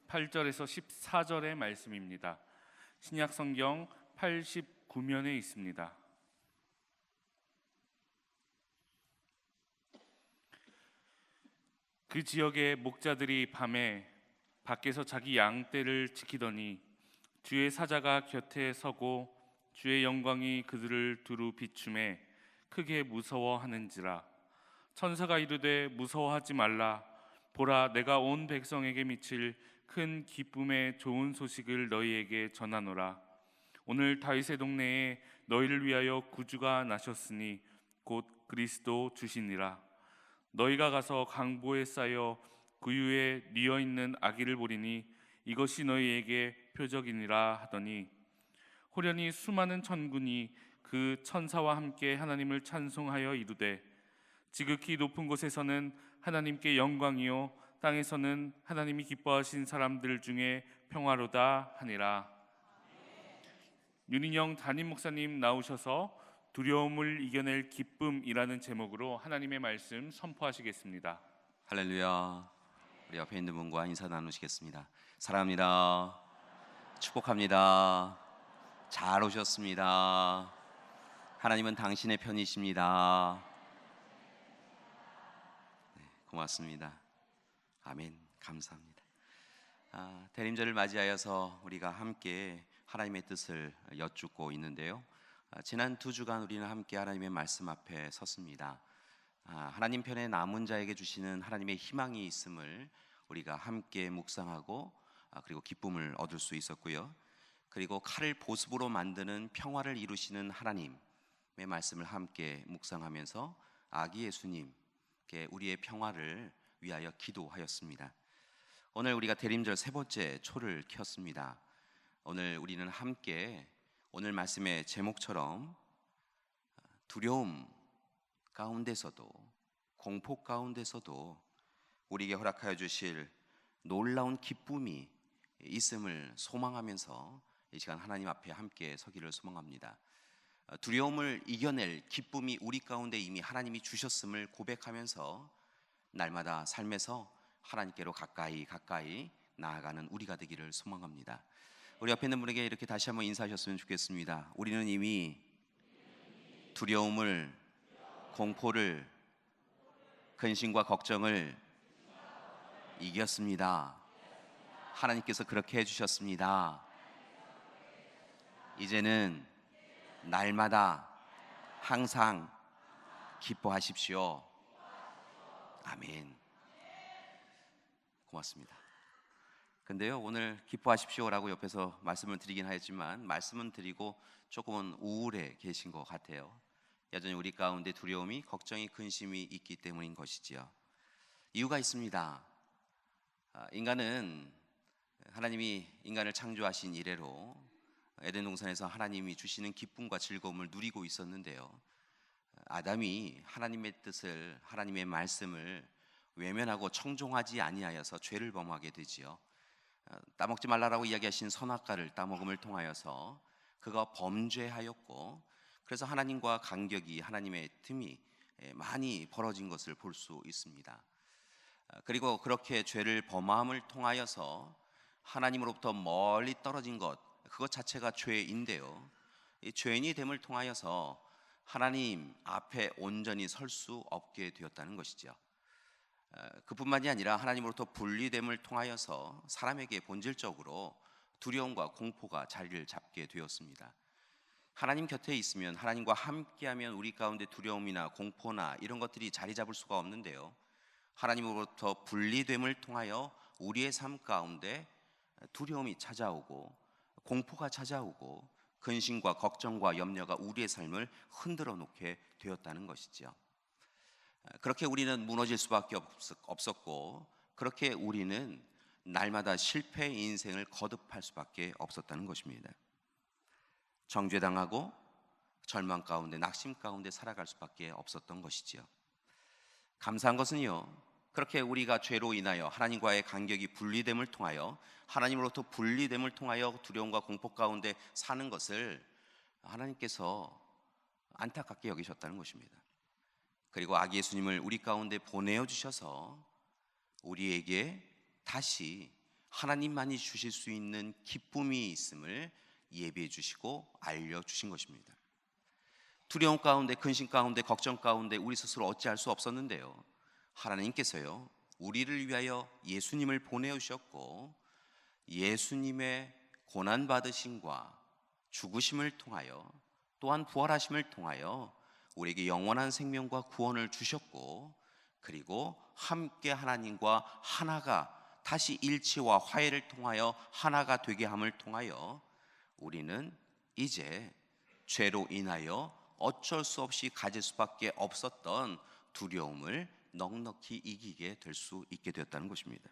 8절에서 14절의 말씀입니다. 신약 성경 89면에 있습니다. 그 지역의 목자들이 밤에 밖에서 자기 양떼를 지키더니 주의 사자가 곁에 서고 주의 영광이 그들을 두루 비추매 크게 무서워하는지라. 천사가 이르되 무서워하지 말라. 보라, 내가 온 백성에게 미칠 큰 기쁨의 좋은 소식을 너희에게 전하노라. 오늘 다윗의 동네에 너희를 위하여 구주가 나셨으니 곧 그리스도 주시니라. 너희가 가서 강보에 쌓여 구유에 뉘어 있는 아기를 보리니 이것이 너희에게 표적이니라 하더니 호련히 수많은 천군이 그 천사와 함께 하나님을 찬송하여 이르되 지극히 높은 곳에서는 하나님께 영광이요 땅에서는 하나님이 기뻐하신 사람들 중에 평화로다 하니라. 윤인영 담임 목사님 나오셔서 두려움을 이겨낼 기쁨이라는 제목으로 하나님의 말씀 선포하시겠습니다. 할렐루야. 우리 옆에 있는 분과 인사 나누시겠습니다. 사랑합니다. 축복합니다. 잘 오셨습니다. 하나님은 당신의 편이십니다. 네, 고맙습니다. 아멘. 감사합니다. 대림절을 맞이하여서 우리가 함께 하나님의 뜻을 여쭙고 있는데요. 지난 2주간 우리는 함께 하나님의 말씀 앞에 섰습니다. 하나님 편에 남은 자에게 주시는 하나님의 희망이 있음을 우리가 함께 묵상하고 그리고 기쁨을 얻을 수 있었고요. 그리고 칼을 보습으로 만드는 평화를 이루시는 하나님의 말씀을 함께 묵상하면서 아기 예수님께 우리의 평화를 위하여 기도하였습니다. 오늘 우리가 대림절 3번째 초를 켰습니다. 오늘 우리는 함께 오늘 말씀의 제목처럼 두려움 가운데서도 공포 가운데서도 우리에게 허락하여 주실 놀라운 기쁨이 있음을 소망하면서 이 시간 하나님 앞에 함께 서기를 소망합니다. 두려움을 이겨낼 기쁨이 우리 가운데 이미 하나님이 주셨음을 고백하면서 날마다 삶에서 하나님께로 가까이 나아가는 우리가 되기를 소망합니다. 우리 옆에 있는 분에게 이렇게 다시 한번 인사하셨으면 좋겠습니다. 우리는 이미 두려움을, 공포를, 근심과 걱정을 이겼습니다. 하나님께서 그렇게 해주셨습니다. 이제는 날마다 항상 기뻐하십시오. 아멘. 고맙습니다. 근데요, 오늘 기뻐하십시오라고 옆에서 말씀을 드리긴 하였지만 말씀은 드리고 조금은 우울해 계신 것 같아요. 여전히 우리 가운데 두려움이, 걱정이, 근심이 있기 때문인 것이지요. 이유가 있습니다. 인간은 하나님이 인간을 창조하신 이래로 에덴 동산에서 하나님이 주시는 기쁨과 즐거움을 누리고 있었는데요. 아담이 하나님의 뜻을, 하나님의 말씀을 외면하고 청종하지 아니하여서 죄를 범하게 되지요. 따먹지 말라라고 이야기하신 선악과를 따먹음을 통하여서 그가 범죄하였고, 그래서 하나님과 간격이, 하나님의 틈이 많이 벌어진 것을 볼 수 있습니다. 그리고 그렇게 죄를 범함을 통하여서 하나님으로부터 멀리 떨어진 것, 그것 자체가 죄인데요. 이 죄인이 됨을 통하여서 하나님 앞에 온전히 설 수 없게 되었다는 것이죠. 그뿐만이 아니라 하나님으로부터 분리됨을 통하여서 사람에게 본질적으로 두려움과 공포가 자리를 잡게 되었습니다. 하나님 곁에 있으면, 하나님과 함께하면 우리 가운데 두려움이나 공포나 이런 것들이 자리 잡을 수가 없는데요. 하나님으로부터 분리됨을 통하여 우리의 삶 가운데 두려움이 찾아오고 공포가 찾아오고 근심과 걱정과 염려가 우리의 삶을 흔들어 놓게 되었다는 것이죠. 그렇게 우리는 무너질 수밖에 없었고, 그렇게 우리는 날마다 실패의 인생을 거듭할 수밖에 없었다는 것입니다. 정죄당하고 절망 가운데, 낙심 가운데 살아갈 수밖에 없었던 것이지요. 감사한 것은요, 그렇게 우리가 죄로 인하여 하나님과의 간격이 분리됨을 통하여, 하나님으로부터 분리됨을 통하여 두려움과 공포 가운데 사는 것을 하나님께서 안타깝게 여기셨다는 것입니다. 그리고 아기 예수님을 우리 가운데 보내어 주셔서 우리에게 다시 하나님만이 주실 수 있는 기쁨이 있음을 예비해 주시고 알려주신 것입니다. 두려움 가운데, 근심 가운데, 걱정 가운데 우리 스스로 어찌할 수 없었는데요, 하나님께서요 우리를 위하여 예수님을 보내주셨고, 예수님의 고난받으심과 죽으심을 통하여, 또한 부활하심을 통하여 우리에게 영원한 생명과 구원을 주셨고, 그리고 함께 하나님과 하나가, 다시 일치와 화해를 통하여 하나가 되게 함을 통하여 우리는 이제 죄로 인하여 어쩔 수 없이 가질 수밖에 없었던 두려움을 넉넉히 이기게 될 수 있게 되었다는 것입니다.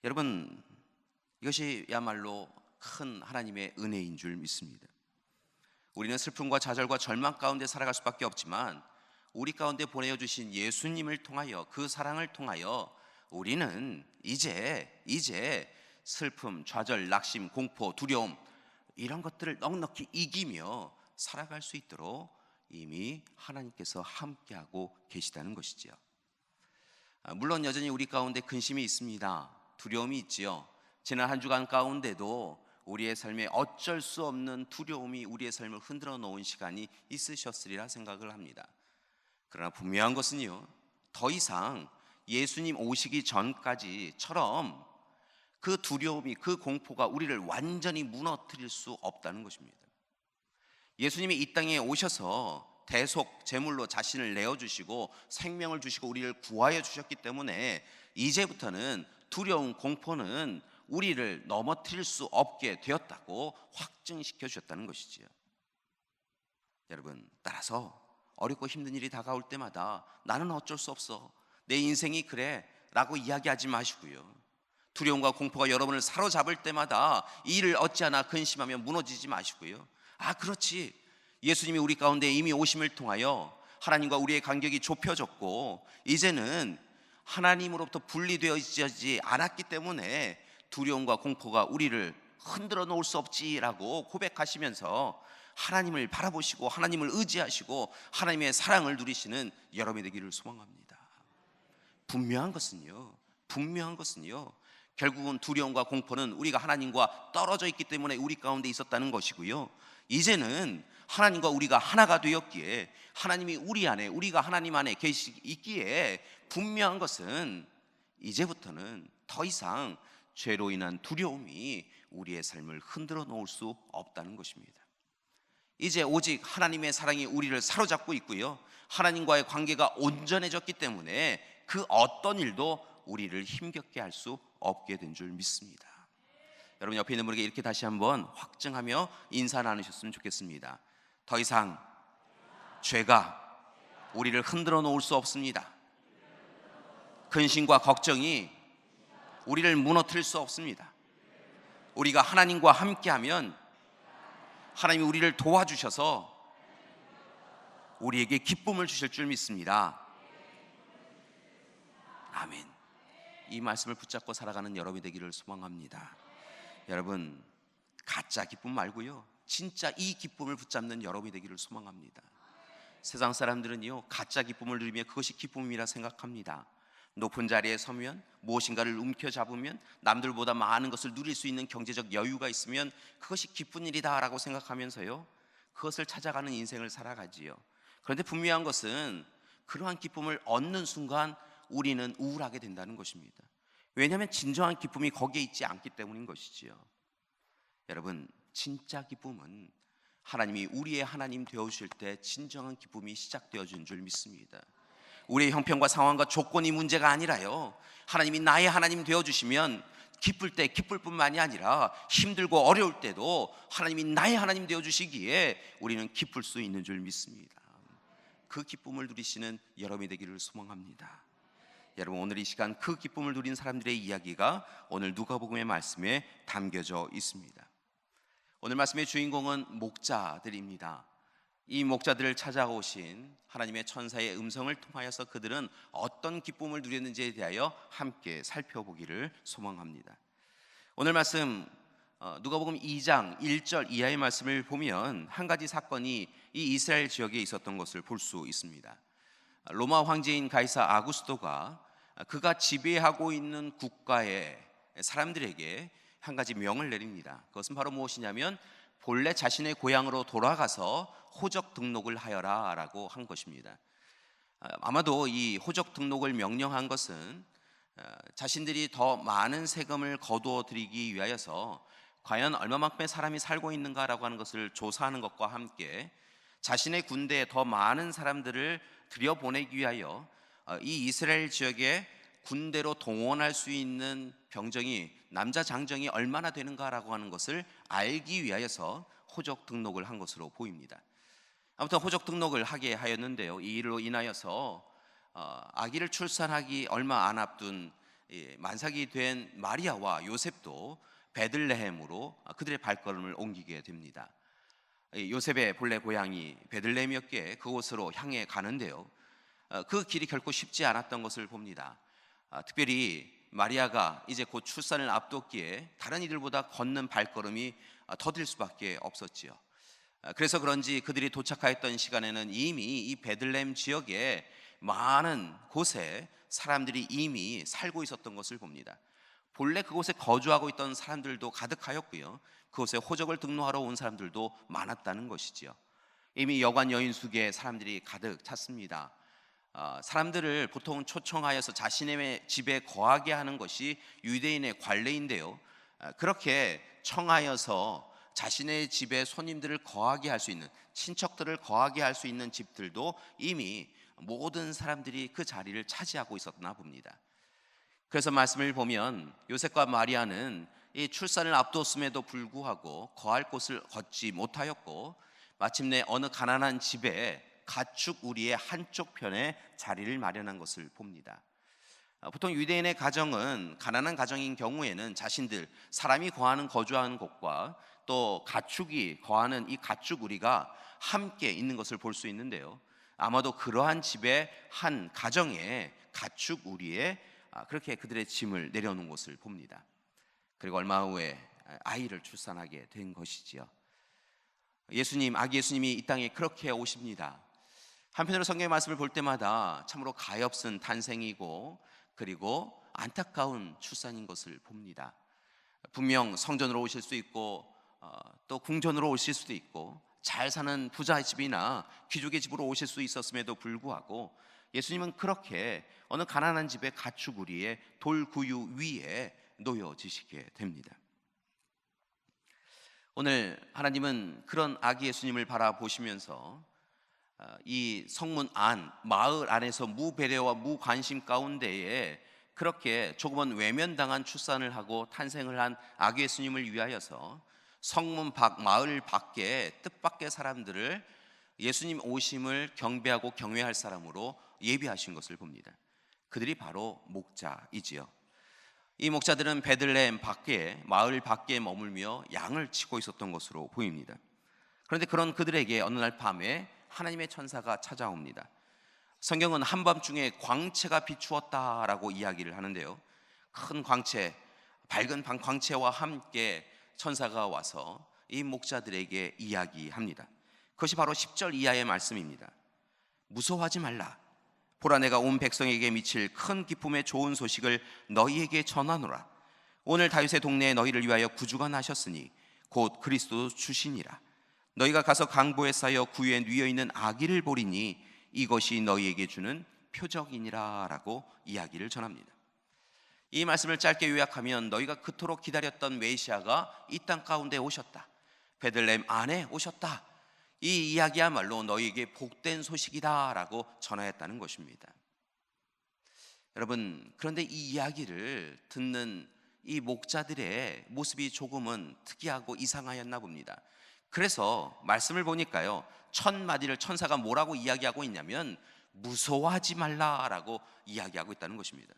여러분, 이것이야말로 큰 하나님의 은혜인 줄 믿습니다. 우리는 슬픔과 좌절과 절망 가운데 살아갈 수밖에 없지만, 우리 가운데 보내주신 예수님을 통하여, 그 사랑을 통하여 우리는 이제 슬픔, 좌절, 낙심, 공포, 두려움, 이런 것들을 넉넉히 이기며 살아갈 수 있도록 이미 하나님께서 함께하고 계시다는 것이지요. 물론 여전히 우리 가운데 근심이 있습니다. 두려움이 있지요. 지난 한 주간 가운데도 우리의 삶에 어쩔 수 없는 두려움이 우리의 삶을 흔들어 놓은 시간이 있으셨으리라 생각을 합니다. 그러나 분명한 것은요, 더 이상 예수님 오시기 전까지처럼 그 두려움이, 그 공포가 우리를 완전히 무너뜨릴 수 없다는 것입니다. 예수님이 이 땅에 오셔서 대속 제물로 자신을 내어주시고 생명을 주시고 우리를 구하여 주셨기 때문에 이제부터는 두려움, 공포는 우리를 넘어뜨릴 수 없게 되었다고 확증시켜 주셨다는 것이지요. 여러분, 따라서 어렵고 힘든 일이 다가올 때마다 나는 어쩔 수 없어, 내 인생이 그래 라고 이야기하지 마시고요, 두려움과 공포가 여러분을 사로잡을 때마다 이 일을 어찌하나 근심하며 무너지지 마시고요, 아 그렇지, 예수님이 우리 가운데 이미 오심을 통하여 하나님과 우리의 간격이 좁혀졌고 이제는 하나님으로부터 분리되어지지 않았기 때문에 두려움과 공포가 우리를 흔들어 놓을 수 없지라고 고백하시면서 하나님을 바라보시고 하나님을 의지하시고 하나님의 사랑을 누리시는 여러분이 되기를 소망합니다. 분명한 것은요, 결국은 두려움과 공포는 우리가 하나님과 떨어져 있기 때문에 우리 가운데 있었다는 것이고요, 이제는 하나님과 우리가 하나가 되었기에, 하나님이 우리 안에, 우리가 하나님 안에 있기에 분명한 것은 이제부터는 더 이상 죄로 인한 두려움이 우리의 삶을 흔들어 놓을 수 없다는 것입니다. 이제 오직 하나님의 사랑이 우리를 사로잡고 있고요, 하나님과의 관계가 온전해졌기 때문에 그 어떤 일도 우리를 힘겹게 할 수 없게 된 줄 믿습니다. 여러분, 옆에 있는 분에게 이렇게 다시 한번 확증하며 인사 나누셨으면 좋겠습니다. 더 이상 죄가 우리를 흔들어 놓을 수 없습니다. 근심과 걱정이 우리를 무너뜨릴 수 없습니다. 우리가 하나님과 함께하면 하나님이 우리를 도와주셔서 우리에게 기쁨을 주실 줄 믿습니다. 아멘. 이 말씀을 붙잡고 살아가는 여러분이 되기를 소망합니다. 여러분, 가짜 기쁨 말고요, 진짜 이 기쁨을 붙잡는 여러분이 되기를 소망합니다. 세상 사람들은요, 가짜 기쁨을 누리며 그것이 기쁨이라 생각합니다. 높은 자리에 서면, 무엇인가를 움켜잡으면, 남들보다 많은 것을 누릴 수 있는 경제적 여유가 있으면 그것이 기쁜 일이다라고 생각하면서요, 그것을 찾아가는 인생을 살아가지요. 그런데 분명한 것은 그러한 기쁨을 얻는 순간 우리는 우울하게 된다는 것입니다. 왜냐하면 진정한 기쁨이 거기에 있지 않기 때문인 것이지요. 여러분, 진짜 기쁨은 하나님이 우리의 하나님 되어주실 때 진정한 기쁨이 시작되어진 줄 믿습니다. 우리의 형편과 상황과 조건이 문제가 아니라요, 하나님이 나의 하나님 되어주시면 기쁠 때 기쁠 뿐만이 아니라 힘들고 어려울 때도 하나님이 나의 하나님 되어주시기에 우리는 기쁠 수 있는 줄 믿습니다. 그 기쁨을 누리시는 여러분이 되기를 소망합니다. 여러분, 오늘 이 시간 그 기쁨을 누린 사람들의 이야기가 오늘 누가복음의 말씀에 담겨져 있습니다. 오늘 말씀의 주인공은 목자들입니다. 이 목자들을 찾아오신 하나님의 천사의 음성을 통하여서 그들은 어떤 기쁨을 누렸는지에 대하여 함께 살펴보기를 소망합니다. 오늘 말씀 누가복음 2장 1절 이하의 말씀을 보면 한 가지 사건이 이 이스라엘 지역에 있었던 것을 볼 수 있습니다. 로마 황제인 가이사 아구스토가 그가 지배하고 있는 국가의 사람들에게 한 가지 명을 내립니다. 그것은 바로 무엇이냐면 본래 자신의 고향으로 돌아가서 호적 등록을 하여라라고 한 것입니다. 아마도 이 호적 등록을 명령한 것은 자신들이 더 많은 세금을 거두어 드리기 위하여서 과연 얼마만큼의 사람이 살고 있는가라고 하는 것을 조사하는 것과 함께 자신의 군대에 더 많은 사람들을 들여보내기 위하여 이 이스라엘 지역에 군대로 동원할 수 있는 병정이, 남자 장정이 얼마나 되는가라고 하는 것을 알기 위하여서 호적 등록을 한 것으로 보입니다. 아무튼 호적 등록을 하게 하였는데요, 이 일로 인하여서 아기를 출산하기 얼마 안 앞둔 만삭이 된 마리아와 요셉도 베들레헴으로 그들의 발걸음을 옮기게 됩니다. 요셉의 본래 고향이 베들레헴이었기에 그곳으로 향해 가는데요, 그 길이 결코 쉽지 않았던 것을 봅니다. 특별히 마리아가 이제 곧 출산을 앞뒀기에 다른 이들보다 걷는 발걸음이 더딜 수밖에 없었지요. 그래서 그런지 그들이 도착하였던 시간에는 이미 이 베들레헴 지역에 많은 곳에 사람들이 이미 살고 있었던 것을 봅니다. 본래 그곳에 거주하고 있던 사람들도 가득하였고요, 그곳에 호적을 등록하러 온 사람들도 많았다는 것이지요. 이미 여관 여인숙에 사람들이 가득 찼습니다. 사람들을 보통 초청하여서 자신의 집에 거하게 하는 것이 유대인의 관례인데요, 그렇게 청하여서 자신의 집에 손님들을 거하게 할 수 있는, 친척들을 거하게 할 수 있는 집들도 이미 모든 사람들이 그 자리를 차지하고 있었나 봅니다. 그래서 말씀을 보면 요셉과 마리아는 이 출산을 앞뒀음에도 불구하고 거할 곳을 걷지 못하였고 마침내 어느 가난한 집에 가축 우리의 한쪽 편에 자리를 마련한 것을 봅니다. 보통 유대인의 가정은, 가난한 가정인 경우에는 자신들, 사람이 거주하는 곳과 또 가축이 거하는 이 가축 우리가 함께 있는 것을 볼 수 있는데요, 아마도 그러한 집의 한 가정에 가축 우리에 그렇게 그들의 짐을 내려놓은 것을 봅니다. 그리고 얼마 후에 아이를 출산하게 된 것이지요. 아기 예수님이 이 땅에 그렇게 오십니다. 한편으로 성경의 말씀을 볼 때마다 참으로 가엾은 탄생이고 그리고 안타까운 출산인 것을 봅니다. 분명 성전으로 오실 수 있고 또 궁전으로 오실 수도 있고 잘 사는 부자의 집이나 귀족의 집으로 오실 수 있었음에도 불구하고 예수님은 그렇게 어느 가난한 집의 가축 우리의 돌구유 위에 놓여지시게 됩니다. 오늘 하나님은 그런 아기 예수님을 바라보시면서 이 성문 안, 마을 안에서 무배려와 무관심 가운데에 그렇게 조금은 외면당한 출산을 하고 탄생을 한 아기 예수님을 위하여서 성문 밖, 마을 밖에 뜻밖의 사람들을 예수님 오심을 경배하고 경외할 사람으로 예비하신 것을 봅니다. 그들이 바로 목자이지요. 이 목자들은 베들레헴 밖에, 마을 밖에 머물며 양을 치고 있었던 것으로 보입니다. 그런데 그런 그들에게 어느 날 밤에 하나님의 천사가 찾아옵니다. 성경은 한밤중에 광채가 비추었다라고 이야기를 하는데요, 큰 광채, 밝은 광채와 함께 천사가 와서 이 목자들에게 이야기합니다. 그것이 바로 10절 이하의 말씀입니다. 무서워하지 말라. 보라, 내가 온 백성에게 미칠 큰 기쁨의 좋은 소식을 너희에게 전하노라. 오늘 다윗의 동네에 너희를 위하여 구주가 나셨으니 곧 그리스도 주시니라. 너희가 가서 강보에 쌓여 구유에 뉘어 있는 아기를 보리니 이것이 너희에게 주는 표적이니라 라고 이야기를 전합니다. 이 말씀을 짧게 요약하면 너희가 그토록 기다렸던 메시아가 이 땅 가운데 오셨다, 베들레헴 안에 오셨다, 이 이야기야말로 너희에게 복된 소식이다 라고 전하였다는 것입니다. 여러분, 그런데 이 이야기를 듣는 이 목자들의 모습이 조금은 특이하고 이상하였나 봅니다. 그래서 말씀을 보니까요, 첫 마디를 천사가 뭐라고 이야기하고 있냐면 무서워하지 말라라고 이야기하고 있다는 것입니다.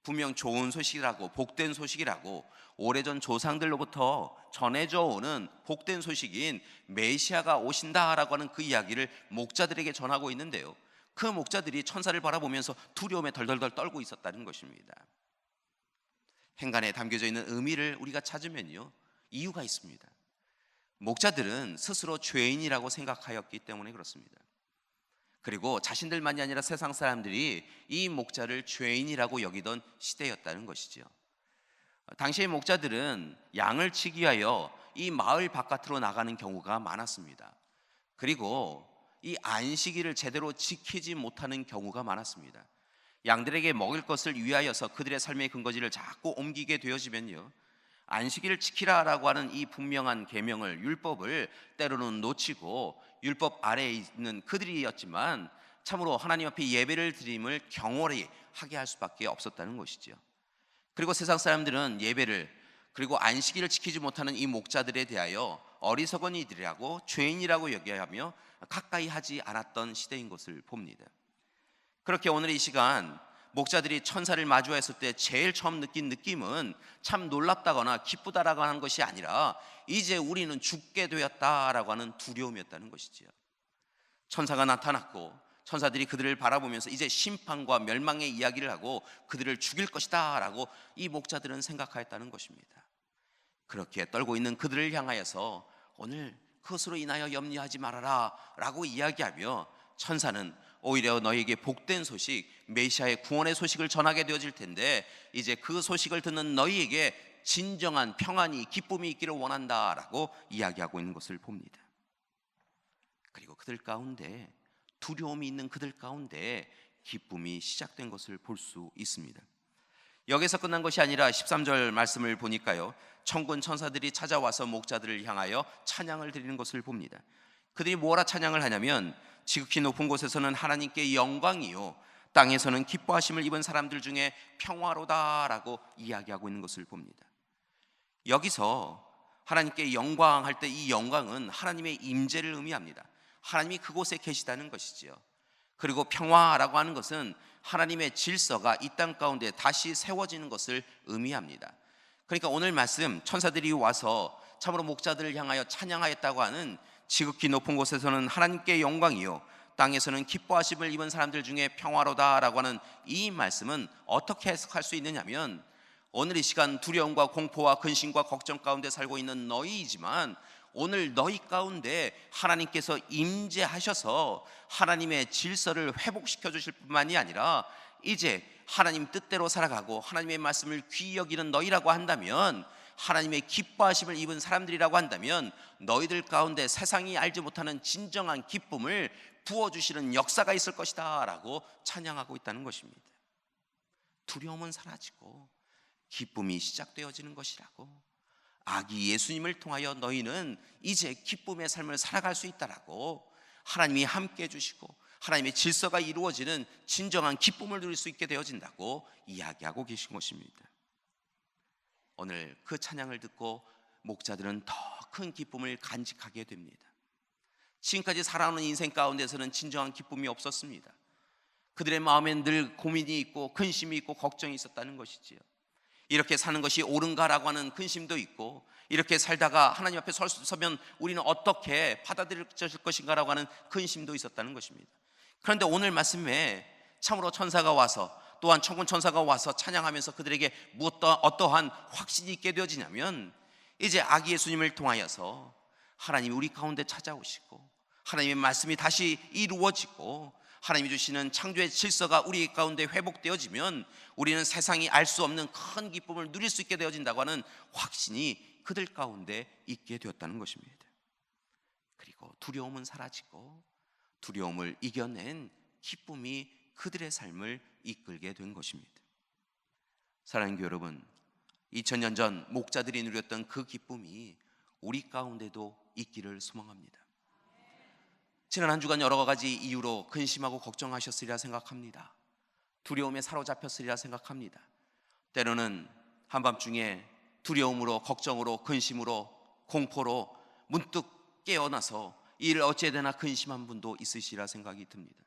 분명 좋은 소식이라고, 복된 소식이라고, 오래전 조상들로부터 전해져 오는 복된 소식인 메시아가 오신다라고 하는 그 이야기를 목자들에게 전하고 있는데요, 그 목자들이 천사를 바라보면서 두려움에 덜덜덜 떨고 있었다는 것입니다. 행간에 담겨져 있는 의미를 우리가 찾으면요, 이유가 있습니다. 목자들은 스스로 죄인이라고 생각하였기 때문에 그렇습니다. 그리고 자신들만이 아니라 세상 사람들이 이 목자를 죄인이라고 여기던 시대였다는 것이죠. 당시의 목자들은 양을 치기 위하여 이 마을 바깥으로 나가는 경우가 많았습니다. 그리고 이 안식일을 제대로 지키지 못하는 경우가 많았습니다. 양들에게 먹을 것을 위하여서 그들의 삶의 근거지를 자꾸 옮기게 되어지면요, 안식일을 지키라라고 하는 이 분명한 계명을, 율법을 때로는 놓치고 율법 아래에 있는 그들이었지만 참으로 하나님 앞에 예배를 드림을 경홀히 하게 할 수밖에 없었다는 것이죠. 그리고 세상 사람들은 예배를, 그리고 안식일을 지키지 못하는 이 목자들에 대하여 어리석은 이들이라고, 죄인이라고 여겨하며 가까이 하지 않았던 시대인 것을 봅니다. 그렇게 오늘 이 시간 목자들이 천사를 마주했을 때 제일 처음 느낀 느낌은 참 놀랍다거나 기쁘다라고 하는 것이 아니라 이제 우리는 죽게 되었다라고 하는 두려움이었다는 것이지요. 천사가 나타났고 천사들이 그들을 바라보면서 이제 심판과 멸망의 이야기를 하고 그들을 죽일 것이다 라고 이 목자들은 생각하였다는 것입니다. 그렇게 떨고 있는 그들을 향하여서 오늘 그것으로 인하여 염려하지 말아라 라고 이야기하며 천사는 오히려 너희에게 복된 소식, 메시아의 구원의 소식을 전하게 되어질 텐데 이제 그 소식을 듣는 너희에게 진정한 평안이, 기쁨이 있기를 원한다라고 이야기하고 있는 것을 봅니다. 그리고 그들 가운데, 두려움이 있는 그들 가운데 기쁨이 시작된 것을 볼 수 있습니다. 여기서 끝난 것이 아니라 13절 말씀을 보니까요, 천군 천사들이 찾아와서 목자들을 향하여 찬양을 드리는 것을 봅니다. 그들이 뭐라 찬양을 하냐면 지극히 높은 곳에서는 하나님께 영광이요 땅에서는 기뻐하심을 입은 사람들 중에 평화로다라고 이야기하고 있는 것을 봅니다. 여기서 하나님께 영광할 때 이 영광은 하나님의 임재를 의미합니다. 하나님이 그곳에 계시다는 것이지요. 그리고 평화라고 하는 것은 하나님의 질서가 이 땅 가운데 다시 세워지는 것을 의미합니다. 그러니까 오늘 말씀, 천사들이 와서 참으로 목자들을 향하여 찬양하였다고 하는 지극히 높은 곳에서는 하나님께 영광이요 땅에서는 기뻐하심을 입은 사람들 중에 평화로다라고 하는 이 말씀은 어떻게 해석할 수 있느냐면, 오늘 이 시간 두려움과 공포와 근심과 걱정 가운데 살고 있는 너희이지만 오늘 너희 가운데 하나님께서 임재하셔서 하나님의 질서를 회복시켜 주실 뿐만이 아니라 이제 하나님 뜻대로 살아가고 하나님의 말씀을 귀히 여기는 너희라고 한다면, 하나님의 기뻐하심을 입은 사람들이라고 한다면 너희들 가운데 세상이 알지 못하는 진정한 기쁨을 부어주시는 역사가 있을 것이다 라고 찬양하고 있다는 것입니다. 두려움은 사라지고 기쁨이 시작되어지는 것이라고, 아기 예수님을 통하여 너희는 이제 기쁨의 삶을 살아갈 수 있다라고, 하나님이 함께 해주시고 하나님의 질서가 이루어지는 진정한 기쁨을 누릴 수 있게 되어진다고 이야기하고 계신 것입니다. 오늘 그 찬양을 듣고 목자들은 더 큰 기쁨을 간직하게 됩니다. 지금까지 살아오는 인생 가운데서는 진정한 기쁨이 없었습니다. 그들의 마음엔 늘 고민이 있고 근심이 있고 걱정이 있었다는 것이지요. 이렇게 사는 것이 옳은가라고 하는 근심도 있고, 이렇게 살다가 하나님 앞에 서면 우리는 어떻게 받아들여질 것인가라고 하는 근심도 있었다는 것입니다. 그런데 오늘 말씀에 참으로 천사가 와서, 또한 천군 천사가 와서 찬양하면서 그들에게 어떠한 확신이 있게 되어지냐면, 이제 아기 예수님을 통하여서 하나님이 우리 가운데 찾아오시고 하나님의 말씀이 다시 이루어지고 하나님이 주시는 창조의 질서가 우리 가운데 회복되어지면 우리는 세상이 알 수 없는 큰 기쁨을 누릴 수 있게 되어진다고 하는 확신이 그들 가운데 있게 되었다는 것입니다. 그리고 두려움은 사라지고 두려움을 이겨낸 기쁨이 그들의 삶을 이끌게 된 것입니다. 사랑하는 교회 여러분, 2000년 전 목자들이 누렸던 그 기쁨이 우리 가운데도 있기를 소망합니다. 지난 한 주간 여러 가지 이유로 근심하고 걱정하셨으리라 생각합니다. 두려움에 사로잡혔으리라 생각합니다. 때로는 한밤중에 두려움으로, 걱정으로, 근심으로, 공포로 문득 깨어나서 이 일을 어찌해야 되나 근심한 분도 있으시리라 생각이 듭니다.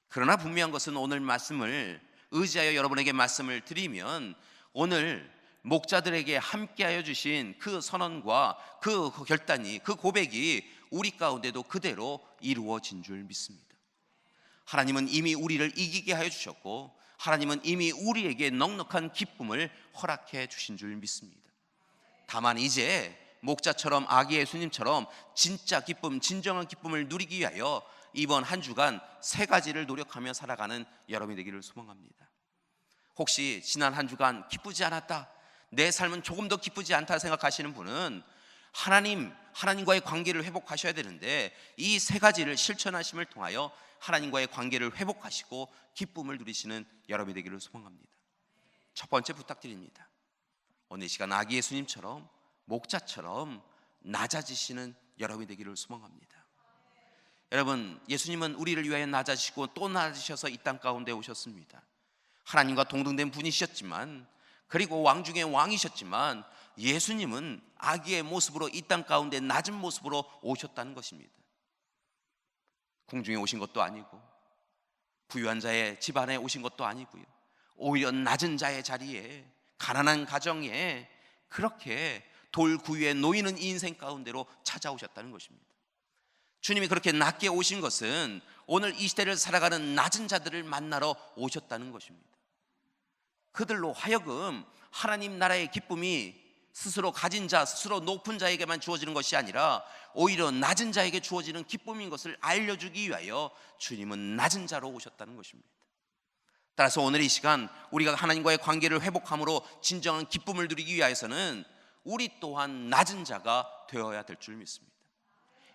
그러나 분명한 것은 오늘 말씀을 의지하여 여러분에게 말씀을 드리면, 오늘 목자들에게 함께하여 주신 그 선언과 그 결단이, 그 고백이 우리 가운데도 그대로 이루어진 줄 믿습니다. 하나님은 이미 우리를 이기게 하여 주셨고 하나님은 이미 우리에게 넉넉한 기쁨을 허락해 주신 줄 믿습니다. 다만 이제 목자처럼 아기 예수님처럼 진짜 기쁨, 진정한 기쁨을 누리기 위하여 이번 한 주간 세 가지를 노력하며 살아가는 여러분이 되기를 소망합니다. 혹시 지난 한 주간 기쁘지 않았다, 내 삶은 조금 더 기쁘지 않다 생각하시는 분은 하나님과의 관계를 회복하셔야 되는데, 이 세 가지를 실천하심을 통하여 하나님과의 관계를 회복하시고 기쁨을 누리시는 여러분이 되기를 소망합니다. 첫 번째 부탁드립니다. 오늘 이 시간 아기 예수님처럼, 목자처럼 낮아지시는 여러분이 되기를 소망합니다. 여러분, 예수님은 우리를 위하여 낮아지시고 또 낮으셔서 이 땅 가운데 오셨습니다. 하나님과 동등된 분이셨지만, 그리고 왕 중에 왕이셨지만, 예수님은 아기의 모습으로 이 땅 가운데 낮은 모습으로 오셨다는 것입니다. 궁중에 오신 것도 아니고 부유한 자의 집안에 오신 것도 아니고요, 오히려 낮은 자의 자리에, 가난한 가정에 그렇게 돌구유에 놓이는 인생 가운데로 찾아오셨다는 것입니다. 주님이 그렇게 낮게 오신 것은 오늘 이 시대를 살아가는 낮은 자들을 만나러 오셨다는 것입니다. 그들로 하여금 하나님 나라의 기쁨이 스스로 가진 자, 스스로 높은 자에게만 주어지는 것이 아니라 오히려 낮은 자에게 주어지는 기쁨인 것을 알려주기 위하여 주님은 낮은 자로 오셨다는 것입니다. 따라서 오늘 이 시간 우리가 하나님과의 관계를 회복함으로 진정한 기쁨을 누리기 위해서는 우리 또한 낮은 자가 되어야 될 줄 믿습니다.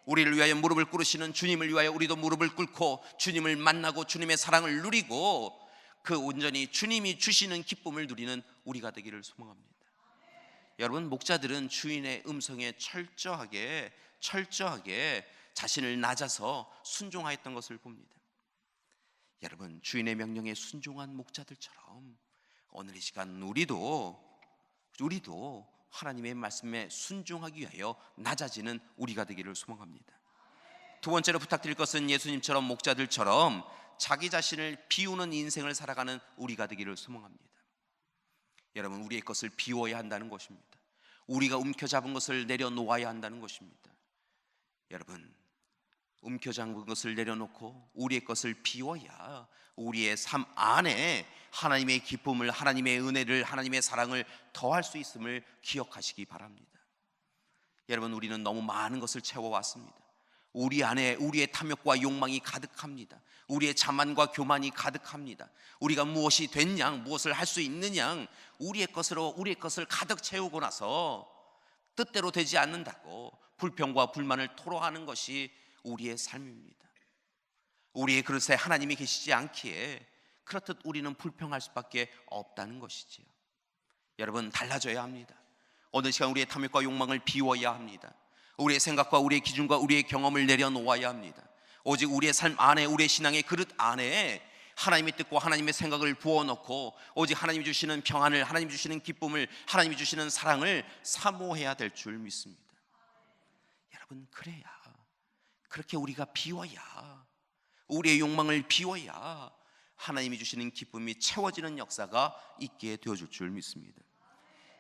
우리를 위하여 무릎을 꿇으시는 주님을 위하여 우리도 무릎을 꿇고 주님을 만나고 주님의 사랑을 누리고 그 온전히 주님이 주시는 기쁨을 누리는 우리가 되기를 소망합니다. 여러분, 목자들은 주인의 음성에 철저하게 자신을 낮아서 순종하였던 것을 봅니다. 여러분, 주인의 명령에 순종한 목자들처럼 오늘 이 시간 우리도 하나님의 말씀에 순종하기 위하여 낮아지는 우리가 되기를 소망합니다. 두 번째로 부탁드릴 것은 예수님처럼 목자들처럼 자기 자신을 비우는 인생을 살아가는 우리가 되기를 소망합니다. 여러분, 우리의 것을 비워야 한다는 것입니다. 우리가 움켜잡은 것을 내려놓아야 한다는 것입니다. 여러분, 움켜잡은 것을 내려놓고 우리의 것을 비워야 우리의 삶 안에 하나님의 기쁨을, 하나님의 은혜를, 하나님의 사랑을 더할 수 있음을 기억하시기 바랍니다. 여러분, 우리는 너무 많은 것을 채워왔습니다. 우리 안에 우리의 탐욕과 욕망이 가득합니다. 우리의 자만과 교만이 가득합니다. 우리가 무엇이 된 양, 무엇을 할 수 있는 양 우리의 것을 가득 채우고 나서 뜻대로 되지 않는다고 불평과 불만을 토로하는 것이 우리의 삶입니다. 우리의 그릇에 하나님이 계시지 않기에 그렇듯 우리는 불평할 수밖에 없다는 것이지요. 여러분, 달라져야 합니다. 오늘 시간 우리의 탐욕과 욕망을 비워야 합니다. 우리의 생각과 우리의 기준과 우리의 경험을 내려놓아야 합니다. 오직 우리의 삶 안에, 우리의 신앙의 그릇 안에 하나님의 뜻과 하나님의 생각을 부어넣고 오직 하나님이 주시는 평안을, 하나님이 주시는 기쁨을, 하나님이 주시는 사랑을 사모해야 될 줄 믿습니다. 여러분, 그렇게 우리가 비워야, 우리의 욕망을 비워야 하나님이 주시는 기쁨이 채워지는 역사가 있게 되어줄 줄 믿습니다.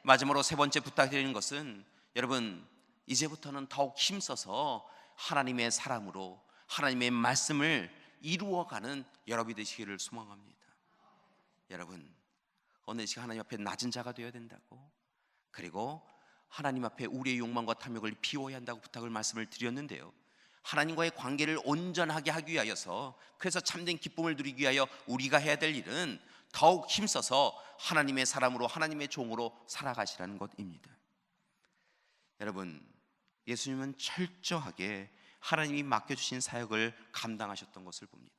마지막으로 세 번째 부탁드리는 것은, 여러분, 이제부터는 더욱 힘써서 하나님의 사람으로 하나님의 말씀을 이루어가는 여러분이 되시기를 소망합니다. 여러분, 오늘 시간 하나님 앞에 낮은 자가 되어야 된다고, 그리고 하나님 앞에 우리의 욕망과 탐욕을 비워야 한다고 부탁을 말씀을 드렸는데요, 하나님과의 관계를 온전하게 하기 위하여서, 그래서 참된 기쁨을 누리기 위하여 우리가 해야 될 일은 더욱 힘써서 하나님의 사람으로, 하나님의 종으로 살아가시라는 것입니다. 여러분, 예수님은 철저하게 하나님이 맡겨주신 사역을 감당하셨던 것을 봅니다.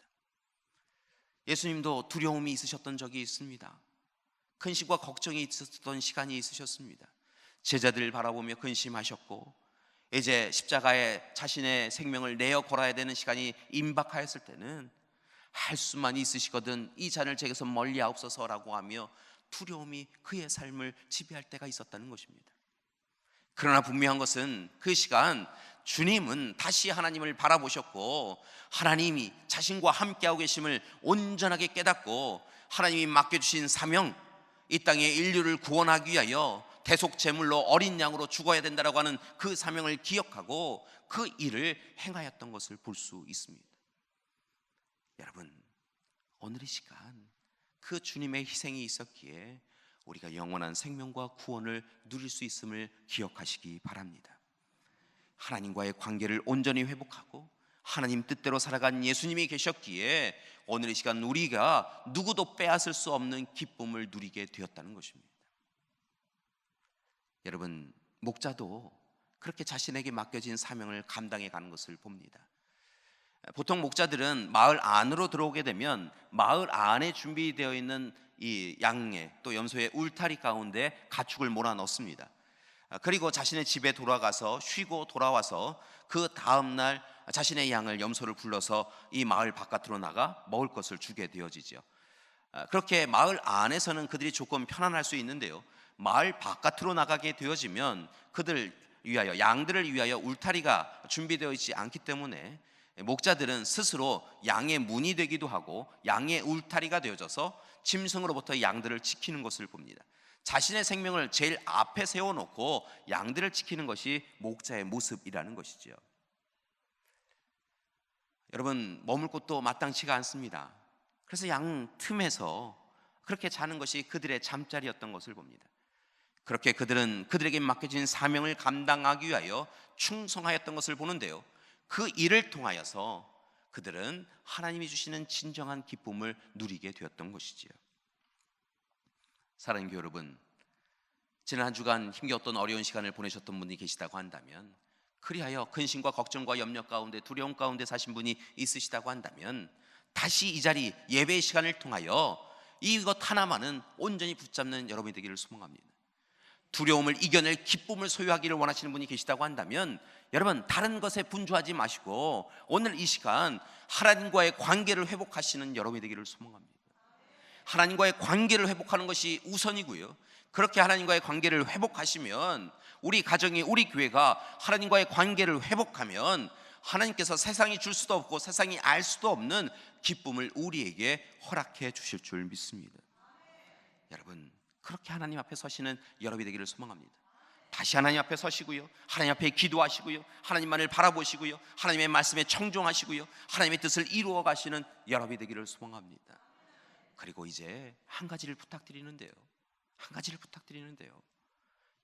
예수님도 두려움이 있으셨던 적이 있습니다. 근심과 걱정이 있었던 시간이 있으셨습니다. 제자들을 바라보며 근심하셨고, 이제 십자가에 자신의 생명을 내어 걸어야 되는 시간이 임박하였을 때는 할 수만 있으시거든 이 잔을 제게서 멀리 하옵소서라고 하며 두려움이 그의 삶을 지배할 때가 있었다는 것입니다. 그러나 분명한 것은 그 시간 주님은 다시 하나님을 바라보셨고, 하나님이 자신과 함께하고 계심을 온전하게 깨닫고, 하나님이 맡겨주신 사명, 이 땅의 인류를 구원하기 위하여 대속제물로 어린 양으로 죽어야 된다라고 하는 그 사명을 기억하고 그 일을 행하였던 것을 볼 수 있습니다. 여러분, 오늘 이 시간 그 주님의 희생이 있었기에 우리가 영원한 생명과 구원을 누릴 수 있음을 기억하시기 바랍니다. 하나님과의 관계를 온전히 회복하고 하나님 뜻대로 살아간 예수님이 계셨기에 오늘 이 시간 우리가 누구도 빼앗을 수 없는 기쁨을 누리게 되었다는 것입니다. 여러분, 목자도 그렇게 자신에게 맡겨진 사명을 감당해 가는 것을 봅니다. 보통 목자들은 마을 안으로 들어오게 되면 마을 안에 준비되어 있는 이 양의 또 염소의 울타리 가운데 가축을 몰아넣습니다. 그리고 자신의 집에 돌아가서 쉬고 돌아와서 그 다음날 자신의 양을, 염소를 불러서 이 마을 바깥으로 나가 먹을 것을 주게 되어지죠. 그렇게 마을 안에서는 그들이 조금 편안할 수 있는데요, 마을 바깥으로 나가게 되어지면 그들 위하여, 양들을 위하여 울타리가 준비되어 있지 않기 때문에 목자들은 스스로 양의 문이 되기도 하고 양의 울타리가 되어져서 짐승으로부터 양들을 지키는 것을 봅니다. 자신의 생명을 제일 앞에 세워놓고 양들을 지키는 것이 목자의 모습이라는 것이죠. 여러분, 머물 곳도 마땅치가 않습니다. 그래서 양 틈에서 그렇게 자는 것이 그들의 잠자리였던 것을 봅니다. 그렇게 그들은 그들에게 맡겨진 사명을 감당하기 위하여 충성하였던 것을 보는데요, 그 일을 통하여서 그들은 하나님이 주시는 진정한 기쁨을 누리게 되었던 것이지요. 사랑하는 교회 여러분, 지난 한 주간 힘겨웠던 어려운 시간을 보내셨던 분이 계시다고 한다면, 그리하여 근심과 걱정과 염려 가운데, 두려움 가운데 사신 분이 있으시다고 한다면, 다시 이 자리 예배의 시간을 통하여 이것 하나만은 온전히 붙잡는 여러분이 되기를 소망합니다. 두려움을 이겨낼 기쁨을 소유하기를 원하시는 분이 계시다고 한다면, 여러분, 다른 것에 분주하지 마시고 오늘 이 시간 하나님과의 관계를 회복하시는 여러분이 되기를 소망합니다. 하나님과의 관계를 회복하는 것이 우선이고요, 그렇게 하나님과의 관계를 회복하시면, 우리 가정이, 우리 교회가 하나님과의 관계를 회복하면 하나님께서 세상이 줄 수도 없고 세상이 알 수도 없는 기쁨을 우리에게 허락해 주실 줄 믿습니다. 여러분, 그렇게 하나님 앞에 서시는 여러분이 되기를 소망합니다. 다시 하나님 앞에 서시고요, 하나님 앞에 기도하시고요, 하나님만을 바라보시고요, 하나님의 말씀에 청종하시고요, 하나님의 뜻을 이루어 가시는 여러분이 되기를 소망합니다. 그리고 이제 한 가지를 부탁드리는데요,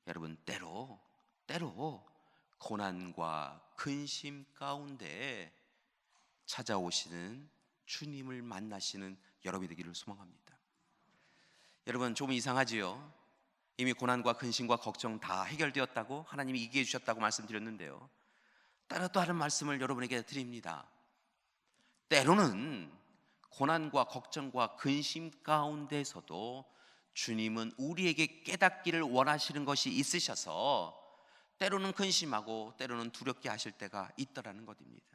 여러분, 때로 고난과 근심 가운데 찾아오시는 주님을 만나시는 여러분이 되기를 소망합니다. 여러분, 좀 이상하지요? 이미 고난과 근심과 걱정 다 해결되었다고, 하나님이 이기해 주셨다고 말씀드렸는데요, 따로 또 다른 말씀을 여러분에게 드립니다. 때로는 고난과 걱정과 근심 가운데서도 주님은 우리에게 깨닫기를 원하시는 것이 있으셔서 때로는 근심하고 때로는 두렵게 하실 때가 있더라는 것입니다.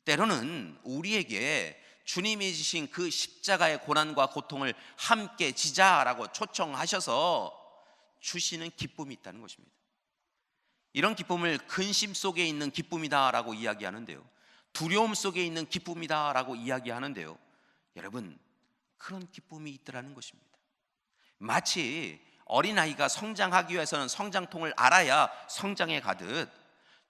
때로는 우리에게 주님이 지신 그 십자가의 고난과 고통을 함께 지자라고 초청하셔서 주시는 기쁨이 있다는 것입니다. 이런 기쁨을 근심 속에 있는 기쁨이다라고 이야기하는데요, 두려움 속에 있는 기쁨이다라고 이야기하는데요, 여러분, 그런 기쁨이 있더라는 것입니다. 마치 어린아이가 성장하기 위해서는 성장통을 알아야 성장해 가듯,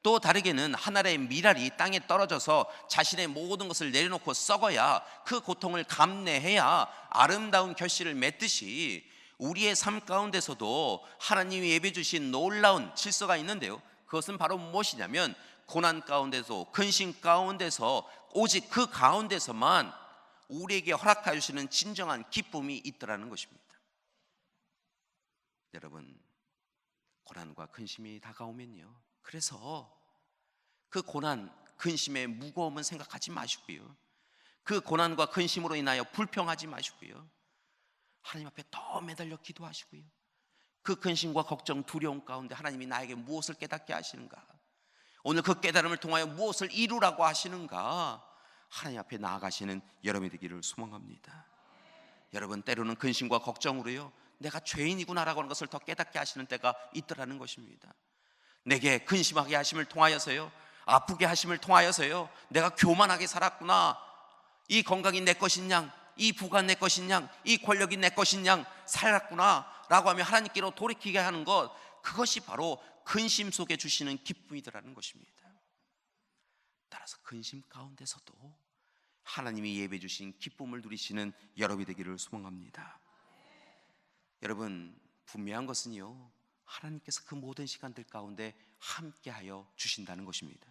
또 다르게는 한 알의 밀알이 땅에 떨어져서 자신의 모든 것을 내려놓고 썩어야 그 고통을 감내해야 아름다운 결실을 맺듯이, 우리의 삶 가운데서도 하나님이 예배 주신 놀라운 질서가 있는데요, 그것은 바로 무엇이냐면 고난 가운데서, 근심 가운데서, 오직 그 가운데서만 우리에게 허락하여 주시는 진정한 기쁨이 있더라는 것입니다. 여러분, 고난과 근심이 다가오면요, 그래서 그 고난, 근심의 무거움은 생각하지 마시고요, 그 고난과 근심으로 인하여 불평하지 마시고요, 하나님 앞에 더 매달려 기도하시고요, 그 근심과 걱정, 두려움 가운데 하나님이 나에게 무엇을 깨닫게 하시는가, 오늘 그 깨달음을 통하여 무엇을 이루라고 하시는가, 하나님 앞에 나아가시는 여러분이 되기를 소망합니다. 여러분, 때로는 근심과 걱정으로요, 내가 죄인이구나라고 하는 것을 더 깨닫게 하시는 때가 있더라는 것입니다. 내게 근심하게 하심을 통하여서요, 아프게 하심을 통하여서요, 내가 교만하게 살았구나, 이 건강이 내 것인 양, 이 부가 내 것인 양, 이 권력이 내 것인 양 살았구나 라고 하며 하나님께로 돌이키게 하는 것, 그것이 바로 근심 속에 주시는 기쁨이더라는 것입니다. 따라서 근심 가운데서도 하나님이 예배 주신 기쁨을 누리시는 여러분이 되기를 소망합니다. 여러분, 분명한 것은요, 하나님께서 그 모든 시간들 가운데 함께하여 주신다는 것입니다.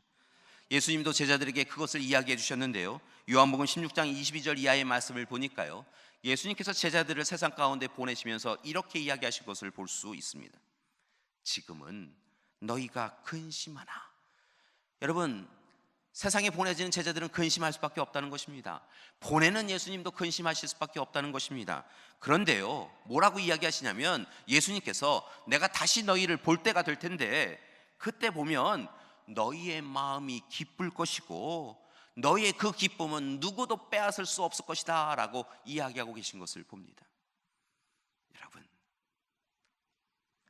예수님도 제자들에게 그것을 이야기해 주셨는데요, 요한복음 16장 22절 이하의 말씀을 보니까요, 예수님께서 제자들을 세상 가운데 보내시면서 이렇게 이야기하신 것을 볼 수 있습니다. 지금은 너희가 근심하나. 여러분, 세상에 보내지는 제자들은 근심할 수밖에 없다는 것입니다. 보내는 예수님도 근심하실 수밖에 없다는 것입니다. 그런데요, 뭐라고 이야기하시냐면 예수님께서 내가 다시 너희를 볼 때가 될 텐데 그때 보면 너희의 마음이 기쁠 것이고 너희의 그 기쁨은 누구도 빼앗을 수 없을 것이다 라고 이야기하고 계신 것을 봅니다. 여러분,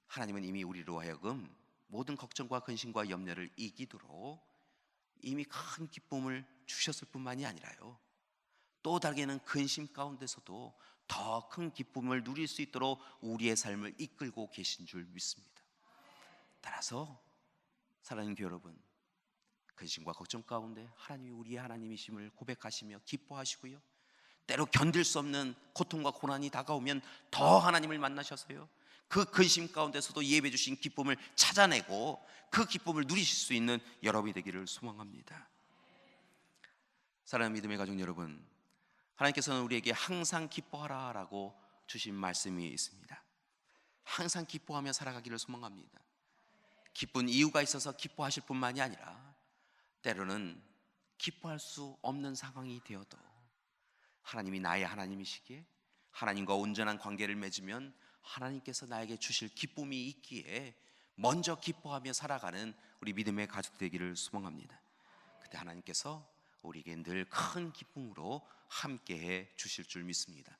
하나님은 이미 우리로 하여금 모든 걱정과 근심과 염려를 이기도록 이미 큰 기쁨을 주셨을 뿐만이 아니라요, 또 다르게는 근심 가운데서도 더 큰 기쁨을 누릴 수 있도록 우리의 삶을 이끌고 계신 줄 믿습니다. 따라서 사랑하는 교회 여러분, 근심과 걱정 가운데 하나님이 우리의 하나님이심을 고백하시며 기뻐하시고요, 때로 견딜 수 없는 고통과 고난이 다가오면 더 하나님을 만나셔서요, 그 근심 가운데서도 예배 주신 기쁨을 찾아내고 그 기쁨을 누리실 수 있는 여러분이 되기를 소망합니다. 사랑하는 믿음의 가족 여러분, 하나님께서는 우리에게 항상 기뻐하라 라고 주신 말씀이 있습니다. 항상 기뻐하며 살아가기를 소망합니다. 기쁜 이유가 있어서 기뻐하실 뿐만이 아니라 때로는 기뻐할 수 없는 상황이 되어도 하나님이 나의 하나님이시기에 하나님과 온전한 관계를 맺으면 하나님께서 나에게 주실 기쁨이 있기에 먼저 기뻐하며 살아가는 우리 믿음의 가족 되기를 소망합니다. 그때 하나님께서 우리에게 늘 큰 기쁨으로 함께해 주실 줄 믿습니다.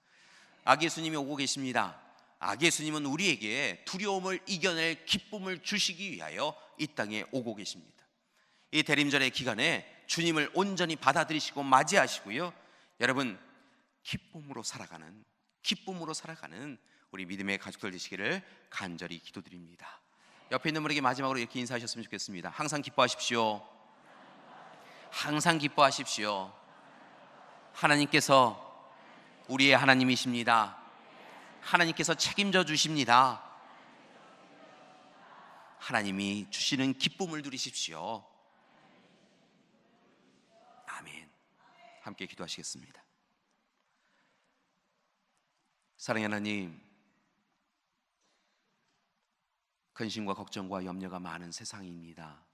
아기 예수님이 오고 계십니다. 아기 예수님은 우리에게 두려움을 이겨낼 기쁨을 주시기 위하여 이 땅에 오고 계십니다. 이 대림절의 기간에 주님을 온전히 받아들이시고 맞이하시고요, 여러분 기쁨으로 살아가는 우리 믿음의 가족들 되시기를 간절히 기도드립니다. 옆에 있는 분에게 마지막으로 이렇게 인사하셨으면 좋겠습니다. 항상 기뻐하십시오. 항상 기뻐하십시오. 하나님께서 우리의 하나님이십니다. 하나님께서 책임져 주십니다. 하나님이 주시는 기쁨을 누리십시오. 아멘. 함께 기도하시겠습니다. 사랑의 하나님, 근심과 걱정과 염려가 많은 세상입니다.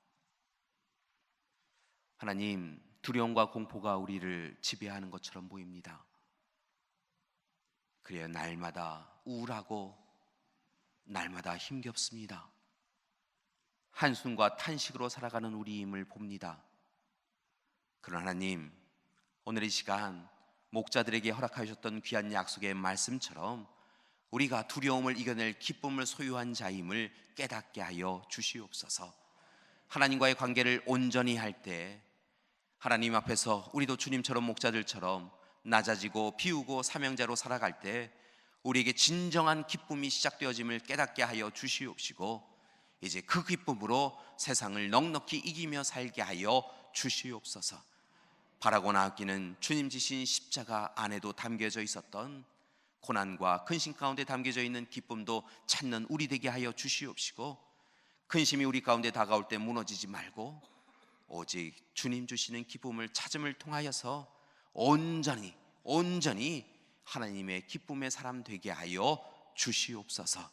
하나님, 두려움과 공포가 우리를 지배하는 것처럼 보입니다. 그래야 날마다 우울하고 날마다 힘겹습니다. 한숨과 탄식으로 살아가는 우리임을 봅니다. 그러나 하나님, 오늘 이 시간 목자들에게 허락하셨던 귀한 약속의 말씀처럼 우리가 두려움을 이겨낼 기쁨을 소유한 자임을 깨닫게 하여 주시옵소서. 하나님과의 관계를 온전히 할 때 하나님 앞에서 우리도 주님처럼 목자들처럼 낮아지고 비우고 사명자로 살아갈 때 우리에게 진정한 기쁨이 시작되어짐을 깨닫게 하여 주시옵시고, 이제 그 기쁨으로 세상을 넉넉히 이기며 살게 하여 주시옵소서. 바라고 나아가기는 주님 지신 십자가 안에도 담겨져 있었던 고난과 근심 가운데 담겨져 있는 기쁨도 찾는 우리 되게 하여 주시옵시고, 근심이 우리 가운데 다가올 때 무너지지 말고 오직 주님 주시는 기쁨을 찾음을 통하여서 온전히 하나님의 기쁨의 사람 되게 하여 주시옵소서.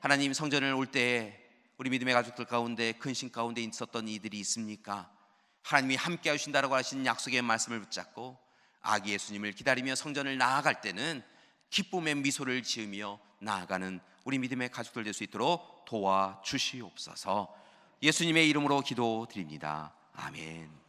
하나님, 성전을 올 때에 우리 믿음의 가족들 가운데 근심 가운데 있었던 이들이 있습니까? 하나님이 함께 하신다라고 하신 약속의 말씀을 붙잡고 아기 예수님을 기다리며 성전을 나아갈 때는 기쁨의 미소를 지으며 나아가는 우리 믿음의 가족들 될 수 있도록 도와주시옵소서. 예수님의 이름으로 기도드립니다. 아멘.